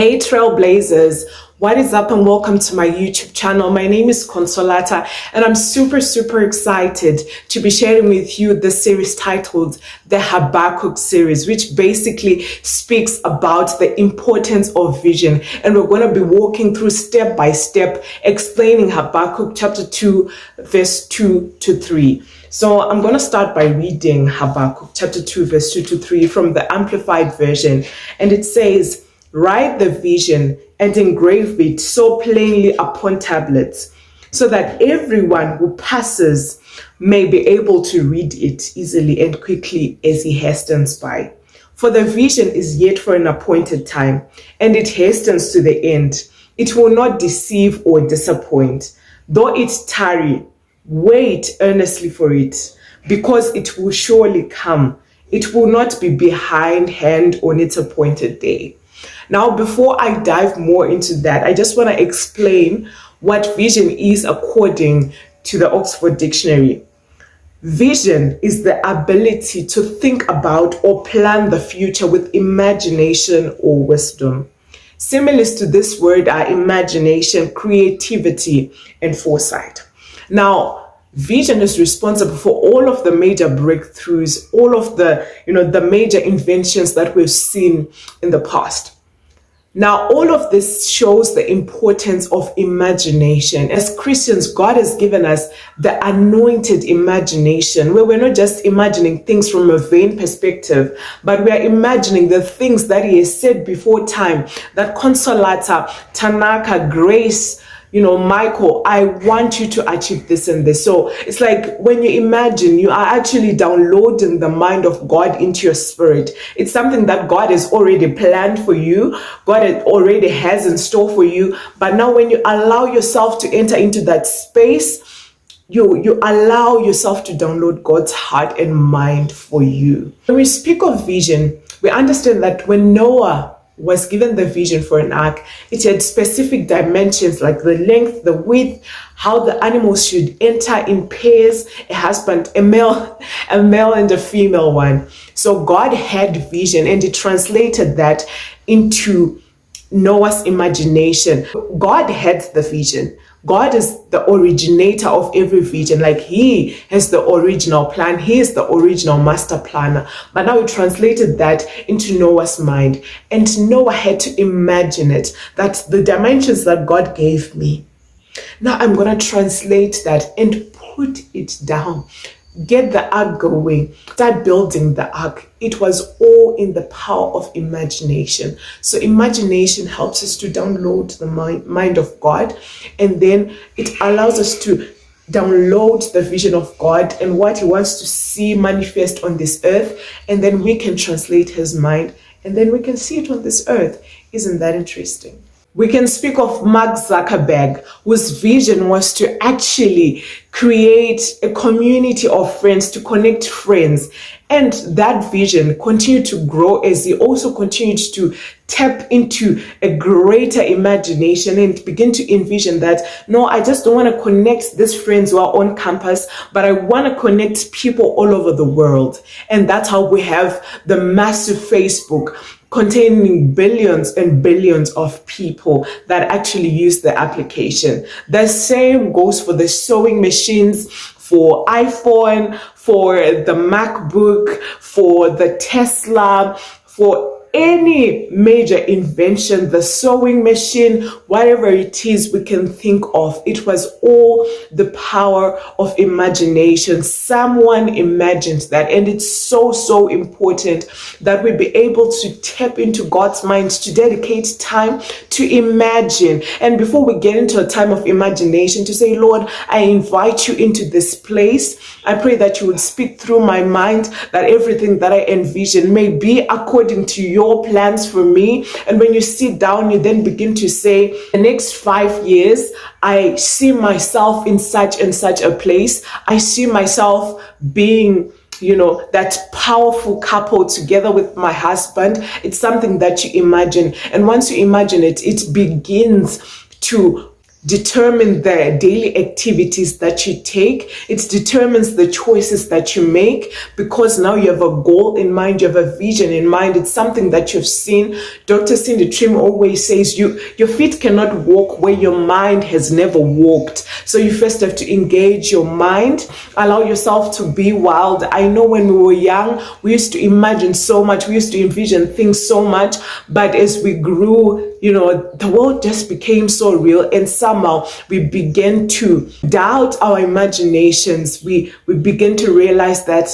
Hey Trailblazers, what is up and welcome to my YouTube channel. My name is Consolata and I'm super excited to be sharing with you the series titled the Habakkuk series, which basically speaks about the importance of vision. And we're going to be walking through step by step explaining Habakkuk chapter 2 verse 2 to 3. So I'm going to start by reading Habakkuk chapter 2 verse 2 to 3 from the Amplified version, and it says, "Write the vision and engrave it so plainly upon tablets, so that everyone who passes may be able to read it easily and quickly as he hastens by. For the vision is yet for an appointed time, and it hastens to the end. It will not deceive or disappoint. Though it tarry, wait earnestly for it, because it will surely come. It will not be behindhand on its appointed day." Now, before I dive more into that, I just want to explain what vision is according to the Oxford Dictionary. Vision is the ability to think about or plan the future with imagination or wisdom. Similars to this word are imagination, creativity, and foresight. Now, vision is responsible for all of the major breakthroughs, all of the major inventions that we've seen in the past. Now, all of this shows the importance of imagination. As Christians, God has given us the anointed imagination, where we're not just imagining things from a vain perspective, but we are imagining the things that He has said before time, that Consolata, Tanaka, Grace, Michael, I want you to achieve this and this. So it's like when you imagine, you are actually downloading the mind of God into your spirit. It's something that God has already planned for you. God already has in store for you. But now when you allow yourself to enter into that space, you allow yourself to download God's heart and mind for you. When we speak of vision, we understand that when Noah was given the vision for an ark, it had specific dimensions like the length, the width, how the animals should enter in pairs, a husband, a male and a female one. So God had vision and He translated that into Noah's imagination. God had the vision. God is the originator of every vision. Like He has the original plan. He is the original master planner. But now He translated that into Noah's mind. And Noah had to imagine it, that the dimensions that God gave me, now I'm going to translate that and put it down. Get the ark going, start building the ark. It was all in the power of imagination. So imagination helps us to download the mind of God, and then it allows us to download the vision of God and what He wants to see manifest on this earth, and then we can translate His mind, and then we can see it on this earth. Isn't that interesting? We can speak of Mark Zuckerberg, whose vision was to actually create a community of friends, to connect friends. And that vision continued to grow as he also continued to tap into a greater imagination and begin to envision that, no, I just don't want to connect these friends who are on campus, but I want to connect people all over the world. And that's how we have the massive Facebook, containing billions and billions of people that actually use the application. The same goes for the sewing machines, for iPhone, for the MacBook, for the Tesla, for any major invention, the sewing machine, whatever it is we can think of. It was all the power of imagination. Someone imagined that, and it's so important that we be able to tap into God's mind, to dedicate time to imagine. And before we get into a time of imagination, to say, Lord, I invite you into this place. I pray that you would speak through my mind, that everything that I envision may be according to your plans for me. And when you sit down, you then begin to say, the next 5 years, I see myself in such and such a place. I see myself being that powerful couple together with my husband. It's something that you imagine. And once you imagine it, it begins to determine the daily activities that you take. It determines the choices that you make, because now you have a goal in mind, you have a vision in mind. It's something that you've seen. Dr. Cindy Trim always says your feet cannot walk where your mind has never walked. So you first have to engage your mind, allow yourself to be wild. I know when we were young, we used to imagine so much, we used to envision things so much, but as we grew, the world just became so real, and somehow we began to doubt our imaginations. We begin to realize that,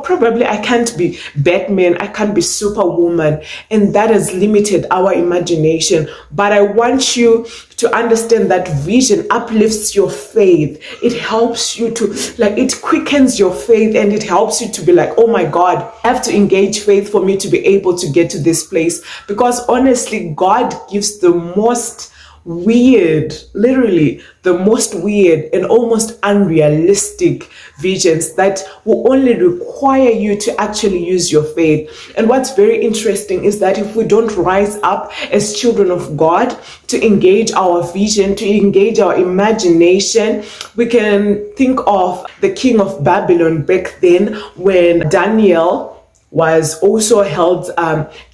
probably I can't be Batman, I can't be Superwoman, and that has limited our imagination. But I want you to understand that vision uplifts your faith. It helps you to, it quickens your faith, and it helps you to be like, oh my God, I have to engage faith for me to be able to get to this place. Because honestly, God gives the most weird, literally the most weird and almost unrealistic visions that will only require you to actually use your faith. And what's very interesting is that if we don't rise up as children of God to engage our vision, to engage our imagination, we can think of the king of Babylon back then, when Daniel was also held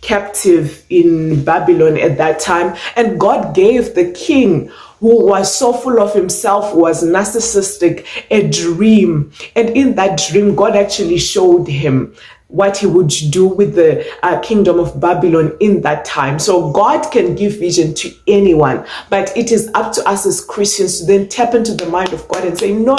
captive in Babylon at that time. And God gave the king, who was so full of himself, was narcissistic, a dream. And in that dream, God actually showed him what he would do with the kingdom of Babylon in that time. So God can give vision to anyone, but it is up to us as Christians to then tap into the mind of God and say, no,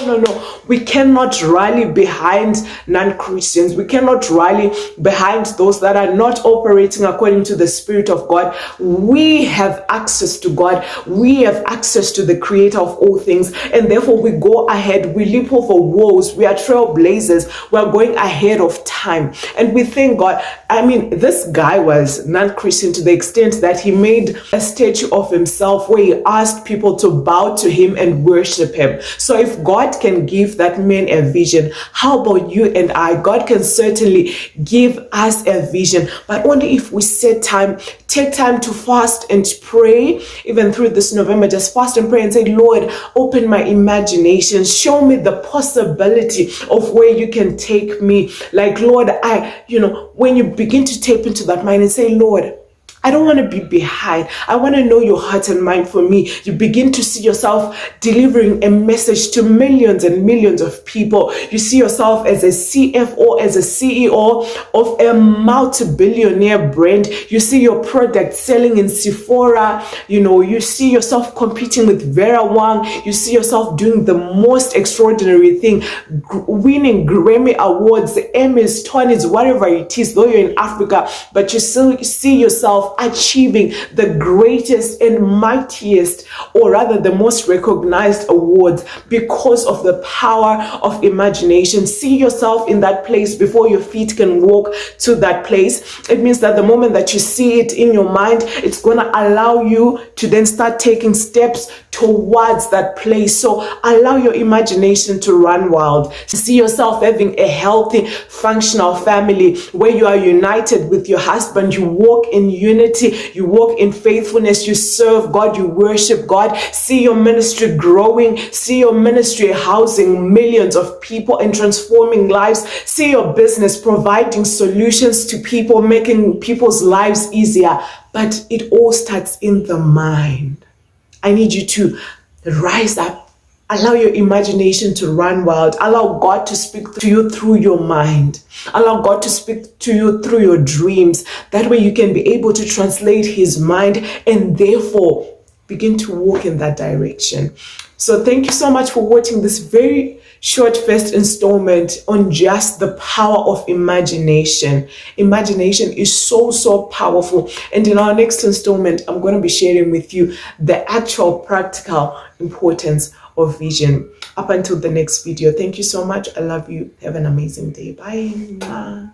we cannot rally behind non-Christians. We cannot rally behind those that are not operating according to the Spirit of God. We have access to God. We have access to the Creator of all things, and therefore we go ahead. We leap over walls. We are trailblazers. We are going ahead of time. And we thank God. I mean, this guy was non-Christian to the extent that he made a statue of himself where he asked people to bow to him and worship him. So if God can give that man a vision, how about you and I? God can certainly give us a vision, but only if we set time, take time to fast and pray. Even through this November, just fast and pray and say, Lord, open my imagination. Show me the possibility of where you can take me. Like, Lord, when you begin to tap into that mind and say, Lord, I don't want to be behind. I want to know your heart and mind for me. You begin to see yourself delivering a message to millions and millions of people. You see yourself as a CFO, as a CEO of a multi-billionaire brand. You see your product selling in Sephora. You see yourself competing with Vera Wang. You see yourself doing the most extraordinary thing, winning Grammy Awards, Emmys, Tonys, whatever it is, though you're in Africa, but you still see yourself achieving the greatest and mightiest, or rather the most recognized awards, because of the power of imagination. See yourself in that place before your feet can walk to that place. It means that the moment that you see it in your mind, it's going to allow you to then start taking steps towards that place. So allow your imagination to run wild. See yourself having a healthy, functional family where you are united with your husband. You walk in unity, you walk in faithfulness, you serve God, you worship God. See your ministry growing, see your ministry housing millions of people and transforming lives. See your business providing solutions to people, making people's lives easier. But it all starts in the mind. I need you to rise up. Allow your imagination to run wild. Allow God to speak to you through your mind. Allow God to speak to you through your dreams. That way you can be able to translate his mind and therefore begin to walk in that direction. So thank you so much for watching this very short first installment on just the power of imagination. Imagination is so powerful. And in our next installment, I'm going to be sharing with you the actual practical importance of vision. Up until the next video, thank you so much. I love you. Have an amazing day. Bye.